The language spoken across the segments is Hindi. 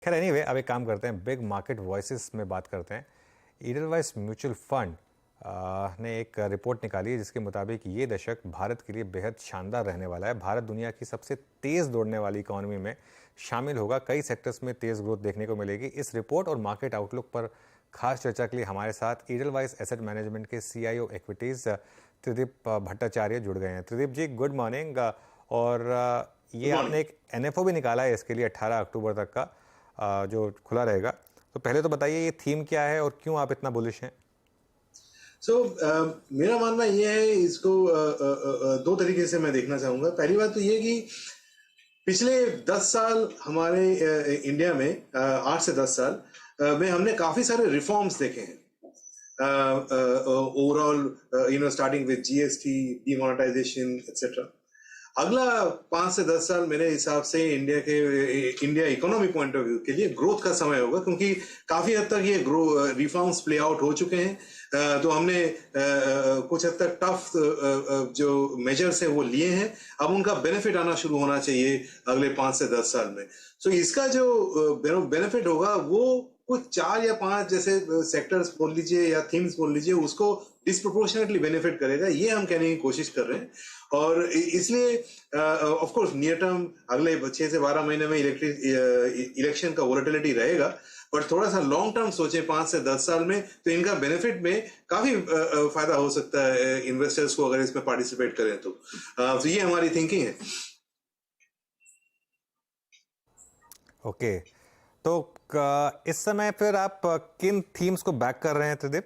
खैर एनीवे, अब एक काम करते हैं, बिग मार्केट वॉइसेस में बात करते हैं। ईडलवाइस म्यूचुअल फंड ने एक रिपोर्ट निकाली है जिसके मुताबिक ये दशक भारत के लिए बेहद शानदार रहने वाला है। भारत दुनिया की सबसे तेज़ दौड़ने वाली इकोनॉमी में शामिल होगा। कई सेक्टर्स में तेज़ ग्रोथ देखने को मिलेगी। इस रिपोर्ट और मार्केट आउटलुक पर खास चर्चा के लिए हमारे साथ ईडलवाइस एसेट मैनेजमेंट के सीईओ इक्विटीज़ त्रिदीप भट्टाचार्य जुड़ गए हैं। त्रिदीप जी, गुड मॉर्निंग। और ये गुड आपने मॉर्निंग। एक एनएफओ भी निकाला है इसके लिए 18 अक्टूबर तक का, जो खुला रहेगा। तो पहले तो बताइए ये थीम क्या है और क्यों आप इतना बुलिश हैं? मेरा मानना ये है, इसको दो तरीके से मैं देखना चाहूंगा। पहली बात तो ये कि पिछले 10 साल हमारे इंडिया में 8 से 10 साल में हमने काफी सारे रिफॉर्म्स देखे हैं। Overall starting with GST, demonetisation etcetera. अगला 5 से 10 साल मेरे हिसाब से India economy point of view के लिए ग्रोथ का समय होगा, क्योंकि काफी हद तक ये रिफॉर्म्स प्ले आउट हो चुके हैं। तो हमने कुछ हद तक टफ जो मेजर्स है वो लिए हैं। अब उनका बेनिफिट आना शुरू होना चाहिए अगले 5 से 10 साल में। सो इसका जो बेनिफिट होगा वो कुछ 4 या 5 जैसे सेक्टर्स बोल लीजिए या थीम्स बोल लीजिए, उसको डिस्प्रोपोर्शनेटली बेनिफिट करेगा, ये हम कहने की कोशिश कर रहे हैं। और इसलिए ऑफ कोर्स नियर टर्म अगले 6 से 12 महीने में इलेक्शन का वोलेटिलिटी रहेगा, बट थोड़ा सा लॉन्ग टर्म सोचे 5 से 10 साल में, तो इनका बेनिफिट में काफी फायदा हो सकता है इन्वेस्टर्स को अगर इसमें पार्टिसिपेट करें तो ये हमारी थिंकिंग है। ओके, तो इस समय फिर आप किन थीम्स को बैक कर रहे हैं त्रिदीप?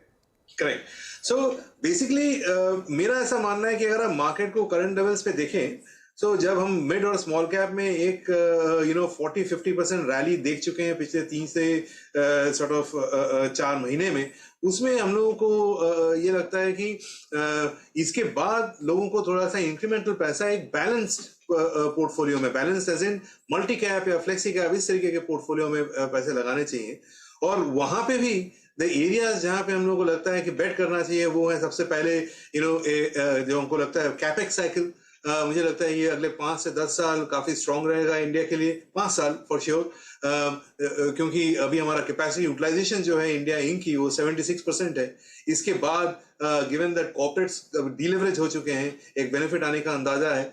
करेक्ट। सो बेसिकली मेरा ऐसा मानना है कि अगर आप मार्केट को करंट लेवल्स पे देखें, जब हम मिड और स्मॉल कैप में एक 40-50% रैली देख चुके हैं पिछले 3 से 4 महीने में, उसमें हम लोगों को ये लगता है कि इसके बाद लोगों को थोड़ा सा इंक्रीमेंटल पैसा एक बैलेंस्ड पोर्टफोलियो में, balanced as in multi cap या फ्लेक्सी कैप, इस तरीके के पोर्टफोलियो में पैसे लगाने चाहिए। और वहां पे भी द एरियाज जहां पे हम लोग को लगता है कि बेट करना चाहिए वो है सबसे पहले जो हमको लगता है कैपेक्स साइकिल। मुझे लगता है ये अगले 5 से 10 साल काफी स्ट्रांग रहेगा इंडिया के लिए, 5 साल फॉर श्योर, क्योंकि अभी हमारा कैपेसिटी यूटिलाइजेशन जो है इंडिया इंक की वो 76% है। इसके बाद गिवन दैट कॉर्पोरेट्स डीलेवरेज हो चुके हैं, एक बेनिफिट आने का अंदाजा है।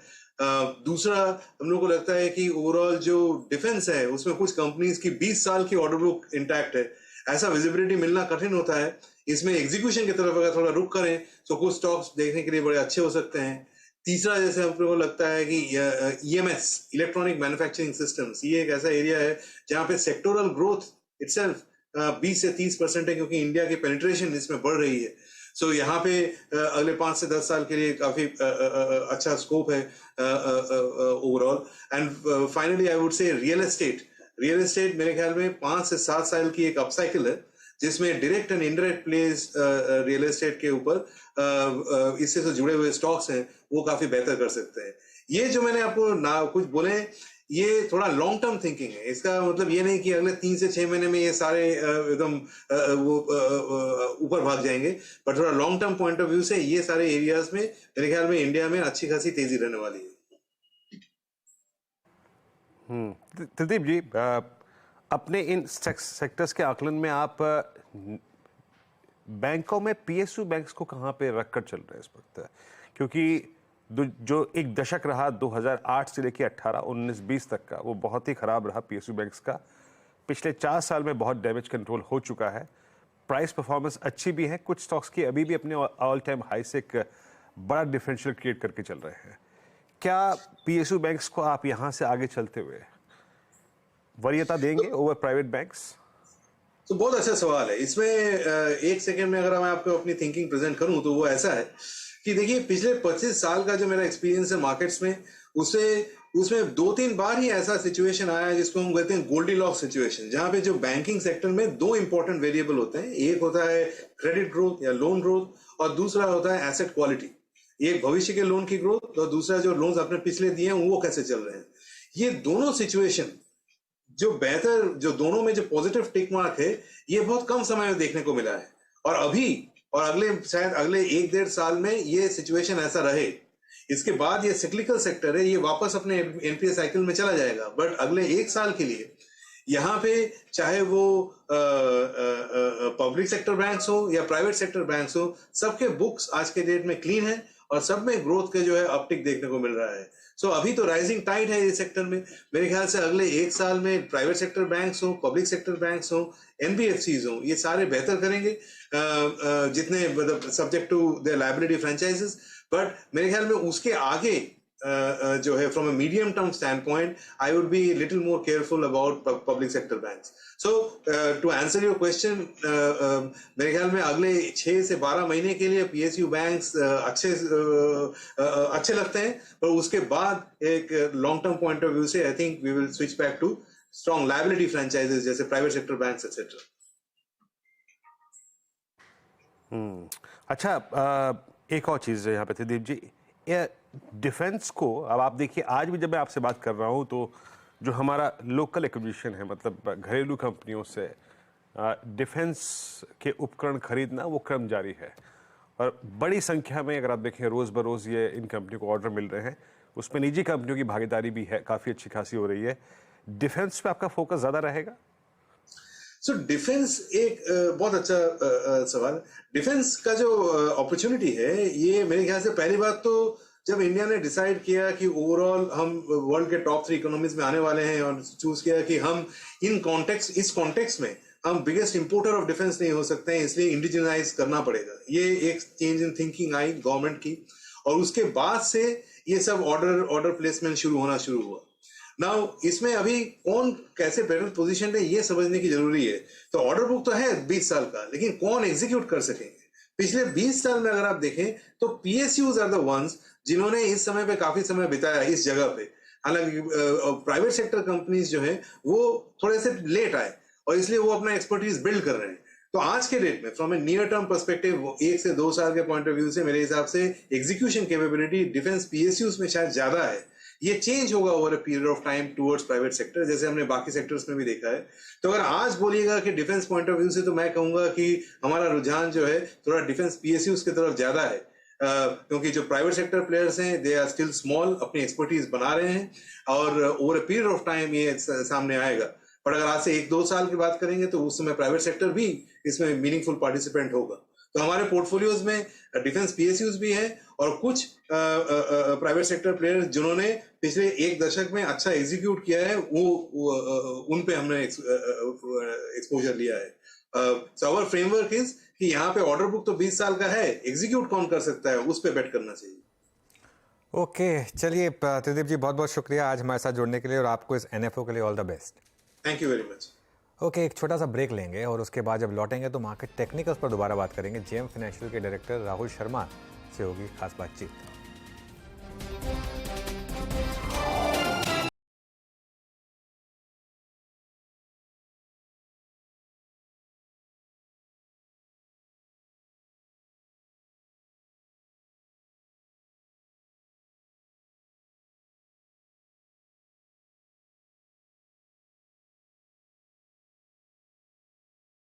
दूसरा, हम लोग को लगता है कि ओवरऑल जो डिफेंस है उसमें कुछ कंपनीज की 20 साल की ऑर्डर बुक इंटैक्ट है। ऐसा विजिबिलिटी मिलना कठिन होता है। इसमें एग्जीक्यूशन की तरफ अगर थोड़ा रुक करें तो कुछ स्टॉक्स देखने के लिए बड़े अच्छे हो सकते हैं। तीसरा, जैसे हम लोग को लगता है कि ईएमएस, इलेक्ट्रॉनिक मैन्युफैक्चरिंग सिस्टम्स, ये एक ऐसा एरिया है जहां पे सेक्टोरल ग्रोथ इटसेल्फ 20 से 30% है, क्योंकि इंडिया की पेनिट्रेशन इसमें बढ़ रही है। यहाँ पे अगले 5 से 10 साल के लिए काफी अच्छा स्कोप है overall. And finally I would say real estate मेरे ख्याल में 5 से 7 साल की एक अपसाइकिल है, जिसमें direct and indirect place real estate के ऊपर इससे से जुड़े हुए स्टॉक्स हैं वो काफी बेहतर कर सकते हैं। ये जो मैंने आपको ना कुछ बोले, ये थोड़ा लॉन्ग टर्म थिंकिंग है। इसका मतलब ये नहीं कि अगले 3 से 6 महीने में ये सारे एकदम वो ऊपर भाग जाएंगे, पर थोड़ा long term point of view से ये सारे एरियाज में मेरे ख्याल में इंडिया में अच्छी खासी तेजी रहने वाली है। त्रिदीप जी, अपने इन सेक्टर्स के आकलन में आप बैंकों में पीएसयू बैंक्स को कहां पे रखकर चल रहे हैं इस वक्त? क्योंकि जो एक दशक रहा 2008 से लेकर 18, 19, 20 तक का, वो बहुत ही खराब रहा पीएसयू बैंक्स का। पिछले 4 साल में बहुत डैमेज कंट्रोल हो चुका है। प्राइस परफॉर्मेंस अच्छी भी है, कुछ स्टॉक्स की अभी भी अपने ऑल टाइम हाई से एक बड़ा डिफरेंशियल क्रिएट करके चल रहे हैं। क्या पीएसयू बैंक्स को आप यहां से आगे चलते हुए वरीयता देंगे ओवर प्राइवेट बैंक्स? तो बहुत अच्छा सवाल है। इसमें एक सेकंड में अगर मैं आपको अपनी थिंकिंग प्रेजेंट करूं तो वो ऐसा है कि देखिए, पिछले 25 साल का जो मेरा एक्सपीरियंस है मार्केट्स में, उसमें 2-3 बार ही ऐसा सिचुएशन आया है जिसको हम कहते हैं गोल्डीलॉक्स सिचुएशन, जहां पे जो बैंकिंग सेक्टर में 2 इंपॉर्टेंट वेरिएबल होते हैं। एक होता है क्रेडिट ग्रोथ या लोन ग्रोथ, और दूसरा होता है एसेट क्वालिटी। एक भविष्य के लोन की ग्रोथ, और दूसरा जो लोन्स आपने पिछले दिए हैं वो कैसे चल रहे हैं। ये दोनों सिचुएशन जो दोनों में जो पॉजिटिव टिक मार्क है, ये बहुत कम समय में देखने को मिला है। और शायद अगले 1-1.5 साल में ये सिचुएशन ऐसा रहे। इसके बाद ये सिक्लिकल सेक्टर है, ये वापस अपने एनपीए साइकिल में चला जाएगा, बट अगले 1 साल के लिए यहाँ पे चाहे वो पब्लिक सेक्टर बैंक्स हो या प्राइवेट सेक्टर बैंक्स हो, सबके बुक्स आज के डेट में क्लीन है और सब में ग्रोथ के जो है अपटिक देखने को मिल रहा है। सो अभी तो राइजिंग टाइड है इस सेक्टर में। मेरे ख्याल से अगले एक साल में प्राइवेट सेक्टर बैंक्स हो, पब्लिक सेक्टर बैंक्स हो, एनबीएफसीज हो, ये सारे बेहतर करेंगे जितने मतलब subject to their liability franchises. But मेरे ख्याल में उसके आगे जो है from a medium term stand I would be little more careful about public sector banks. So to answer your question, मेरे ख्याल में अगले 6 से 12 महीने के लिए पीएसयू बैंक्स अच्छे लगते हैं, पर उसके बाद एक long term point of view से I think we will switch back to strong liability franchises जैसे प्राइवेट सेक्टर बैंक्स एक्सेट्रा। अच्छा, एक और चीज़ यहाँ पे त्रिदीप जी, डिफेंस को अब आप देखिए, आज भी जब मैं आपसे बात कर रहा हूँ तो जो हमारा लोकल एक्विजिशन है, मतलब घरेलू कंपनियों से डिफेंस के उपकरण खरीदना, वो क्रम जारी है और बड़ी संख्या में अगर आप देखें रोज़ बरोज़ ये इन कंपनियों को ऑर्डर मिल रहे हैं। उसमें निजी कंपनियों की भागीदारी भी है, काफ़ी अच्छी खासी हो रही है। डिफेंस पे आपका फोकस ज़्यादा रहेगा? सो डिफेंस एक बहुत अच्छा सवाल। डिफेंस का जो अपॉर्चुनिटी है, ये मेरे ख्याल से पहली बात तो जब इंडिया ने डिसाइड किया कि ओवरऑल हम वर्ल्ड के टॉप 3 इकोनॉमीज में आने वाले हैं और चूज किया कि हम इस कॉन्टेक्स्ट में हम बिगेस्ट इंपोर्टर ऑफ डिफेंस नहीं हो सकते हैं, इसलिए इंडिजिनाइज करना पड़ेगा। ये एक change in thinking I government की और उसके बाद से ये सब ऑर्डर प्लेसमेंट शुरू हुआ। नाउ इसमें अभी कौन कैसे बेटर पोजीशन है ये समझने की जरूरी है। तो ऑर्डर बुक तो है 20 साल का, लेकिन कौन एग्जीक्यूट कर सकेंगे? पिछले 20 साल में अगर आप देखें तो पीएसयूज आर द वंस जिन्होंने इस समय पे काफी समय बिताया इस जगह पे। हालांकि प्राइवेट सेक्टर कंपनीज जो है वो थोड़े से लेट आए और इसलिए वो अपना एक्सपर्टीज बिल्ड कर रहे हैं। तो आज के डेट में from A near term perspective 1 से 2 साल के पॉइंट ऑफ व्यू से मेरे हिसाब से एग्जीक्यूशन कैपेबिलिटी डिफेंस पीएसयूज में शायद ज्यादा है। ये चेंज होगा over a period of time towards private sector, जैसे हमने बाकी सेक्टर्स में भी देखा है। तो अगर आज बोलिएगा कि डिफेंस पॉइंट ऑफ व्यू से, तो मैं कहूंगा कि हमारा रुझान जो है थोड़ा डिफेंस पीएसयूज की तरफ ज्यादा है, क्योंकि जो प्राइवेट सेक्टर प्लेयर्स हैं दे आर स्टिल स्मॉल, अपनी एक्सपर्टीज बना रहे हैं और over a period of time ये सामने आएगा। पर अगर आज से 1-2 साल की बात करेंगे तो उस समय प्राइवेट सेक्टर भी इसमें मीनिंगफुल पार्टिसिपेंट होगा। तो हमारे पोर्टफोलियोज में डिफेंस पीएसयूज भी हैं और कुछ प्राइवेट सेक्टर प्लेयर्स जिन्होंने पिछले 1 दशक में अच्छा एग्जीक्यूट किया है, वो उन पे हमने एक्सपोजर लिया है। सो आवर फ्रेमवर्क इज कि यहाँ पे ऑर्डर बुक तो 20 साल का है, एग्जीक्यूट कौन कर सकता है उस पे बेट करना चाहिए। ओके, चलिए त्रिदीप जी, बहुत बहुत शुक्रिया आज हमारे साथ जुड़ने के लिए और आपको इस एनएफओ के लिए all the best. Thank you very much. Okay, एक छोटा सा ब्रेक लेंगे और उसके बाद जब लौटेंगे तो मार्केट टेक्निकल्स पर दोबारा बात करेंगे। जेएम फाइनेंशियल के डायरेक्टर राहुल शर्मा से होगी खास बातचीत।